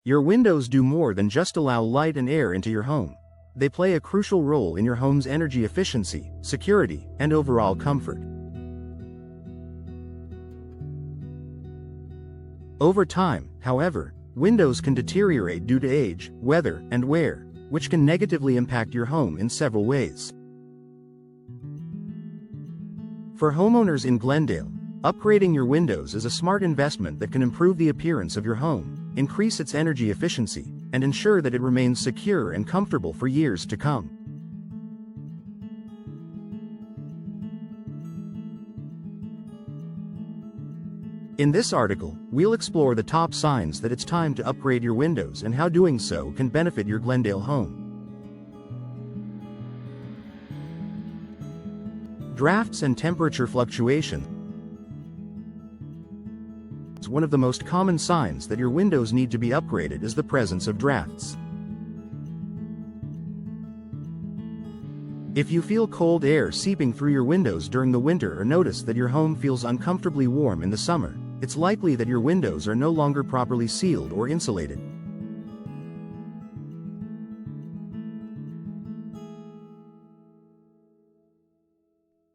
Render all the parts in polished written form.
Your windows do more than just allow light and air into your home. They play a crucial role in your home's energy efficiency, security, and overall comfort. Over time, however, windows can deteriorate due to age, weather, and wear, which can negatively impact your home in several ways. For homeowners in Glendale, upgrading your windows is a smart investment that can improve the appearance of your home, increase its energy efficiency, and ensure that it remains secure and comfortable for years to come. In this article, we'll explore the top signs that it's time to upgrade your windows and how doing so can benefit your Glendale home. Drafts and temperature fluctuation. One of the most common signs that your windows need to be upgraded is the presence of drafts. If you feel cold air seeping through your windows during the winter or notice that your home feels uncomfortably warm in the summer, it's likely that your windows are no longer properly sealed or insulated.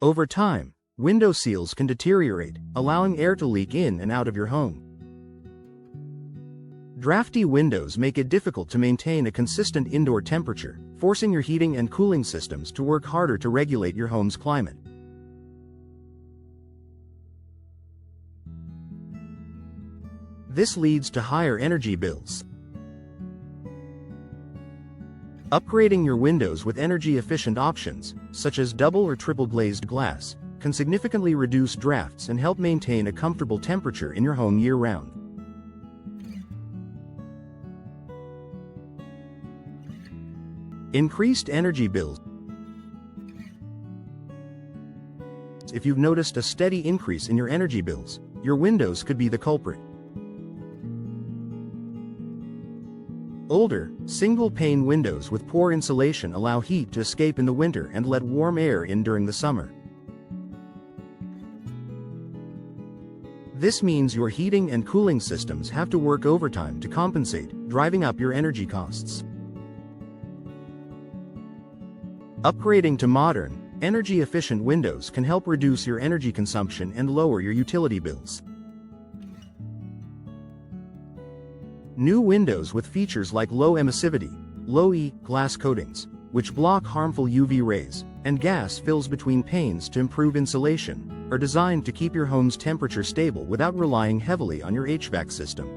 Over time, window seals can deteriorate, allowing air to leak in and out of your home. Drafty windows make it difficult to maintain a consistent indoor temperature, forcing your heating and cooling systems to work harder to regulate your home's climate. This leads to higher energy bills. Upgrading your windows with energy-efficient options, such as double or triple glazed glass, can significantly reduce drafts and help maintain a comfortable temperature in your home year-round. Increased energy bills. If you've noticed a steady increase in your energy bills, your windows could be the culprit. Older, single-pane windows with poor insulation allow heat to escape in the winter and let warm air in during the summer. This means your heating and cooling systems have to work overtime to compensate, driving up your energy costs. Upgrading to modern, energy-efficient windows can help reduce your energy consumption and lower your utility bills. New windows with features like low emissivity, low-E glass coatings, which block harmful UV rays, and gas fills between panes to improve insulation, are designed to keep your home's temperature stable without relying heavily on your HVAC system.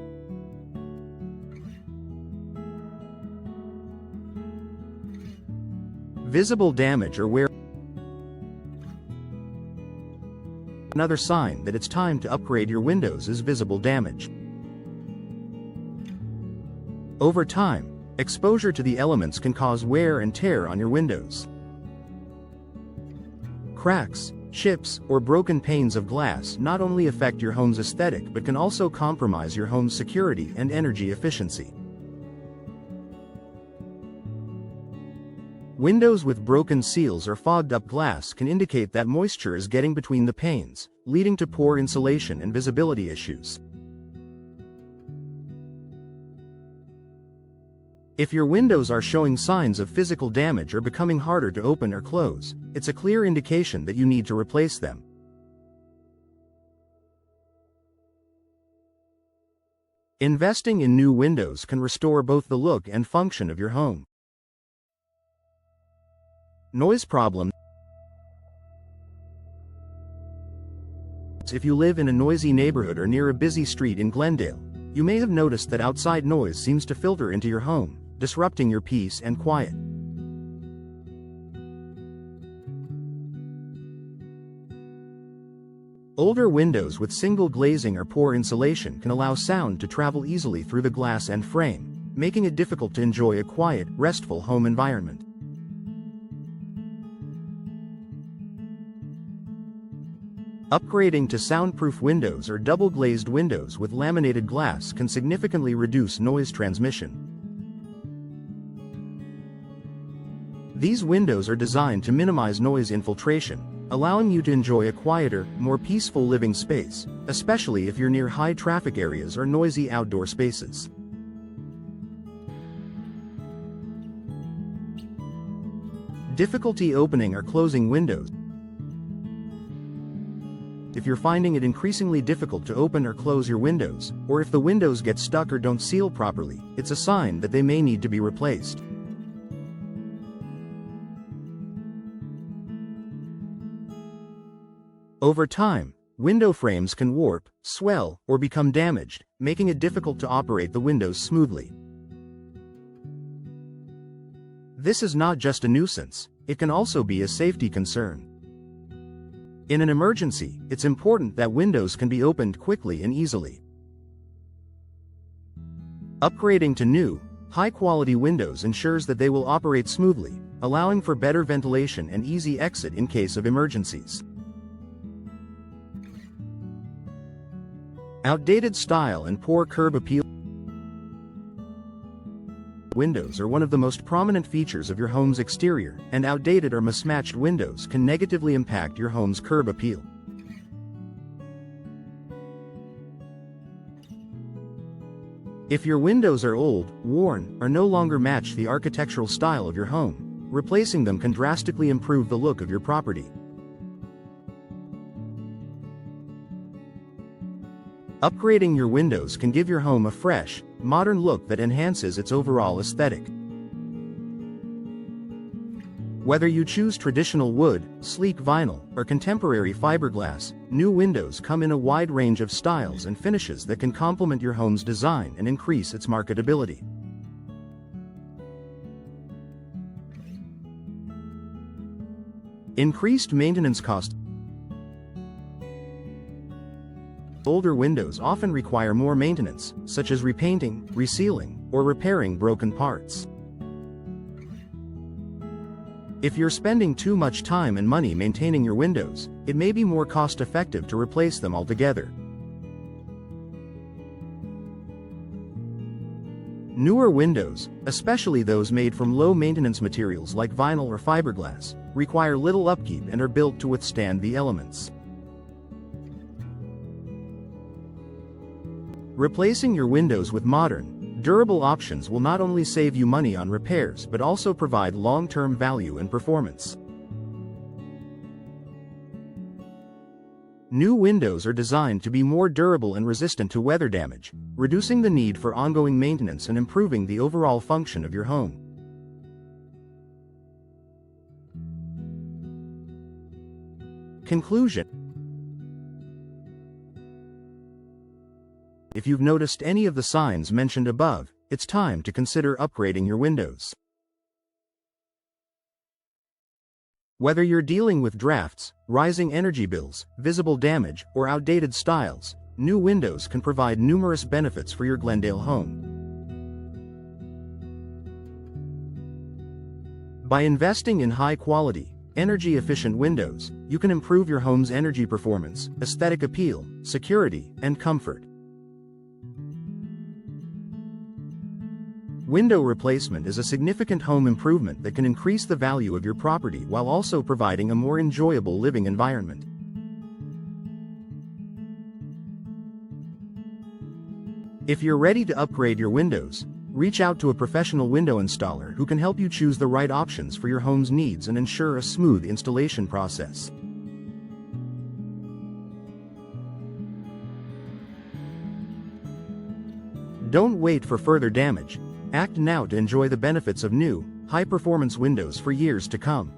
Visible damage or wear. Another sign that it's time to upgrade your windows is visible damage. Over time, exposure to the elements can cause wear and tear on your windows. Cracks, chips, or broken panes of glass not only affect your home's aesthetic but can also compromise your home's security and energy efficiency. Windows with broken seals or fogged-up glass can indicate that moisture is getting between the panes, leading to poor insulation and visibility issues. If your windows are showing signs of physical damage or becoming harder to open or close, it's a clear indication that you need to replace them. Investing in new windows can restore both the look and function of your home. Noise problem. If you live in a noisy neighborhood or near a busy street in Glendale, you may have noticed that outside noise seems to filter into your home, disrupting your peace and quiet. Older windows with single glazing or poor insulation can allow sound to travel easily through the glass and frame, making it difficult to enjoy a quiet, restful home environment. Upgrading to soundproof windows or double-glazed windows with laminated glass can significantly reduce noise transmission. These windows are designed to minimize noise infiltration, allowing you to enjoy a quieter, more peaceful living space, especially if you're near high traffic areas or noisy outdoor spaces. Difficulty opening or closing windows. If you're finding it increasingly difficult to open or close your windows, or if the windows get stuck or don't seal properly, it's a sign that they may need to be replaced. Over time, window frames can warp, swell, or become damaged, making it difficult to operate the windows smoothly. This is not just a nuisance, it can also be a safety concern. In an emergency, it's important that windows can be opened quickly and easily. Upgrading to new, high-quality windows ensures that they will operate smoothly, allowing for better ventilation and easy exit in case of emergencies. Outdated style and poor curb appeal. Windows are one of the most prominent features of your home's exterior, and outdated or mismatched windows can negatively impact your home's curb appeal. If your windows are old, worn, or no longer match the architectural style of your home, replacing them can drastically improve the look of your property. Upgrading your windows can give your home a fresh, modern look that enhances its overall aesthetic. Whether you choose traditional wood, sleek vinyl, or contemporary fiberglass, new windows come in a wide range of styles and finishes that can complement your home's design and increase its marketability. Increased maintenance costs. Older windows often require more maintenance, such as repainting, resealing, or repairing broken parts. If you're spending too much time and money maintaining your windows, it may be more cost-effective to replace them altogether. Newer windows, especially those made from low-maintenance materials like vinyl or fiberglass, require little upkeep and are built to withstand the elements. Replacing your windows with modern, durable options will not only save you money on repairs but also provide long-term value and performance. New windows are designed to be more durable and resistant to weather damage, reducing the need for ongoing maintenance and improving the overall function of your home. Conclusion. If you've noticed any of the signs mentioned above, it's time to consider upgrading your windows. Whether you're dealing with drafts, rising energy bills, visible damage, or outdated styles, new windows can provide numerous benefits for your Glendale home. By investing in high-quality, energy-efficient windows, you can improve your home's energy performance, aesthetic appeal, security, and comfort. Window replacement is a significant home improvement that can increase the value of your property while also providing a more enjoyable living environment. If you're ready to upgrade your windows, reach out to a professional window installer who can help you choose the right options for your home's needs and ensure a smooth installation process. Don't wait for further damage. Act now to enjoy the benefits of new, high-performance windows for years to come.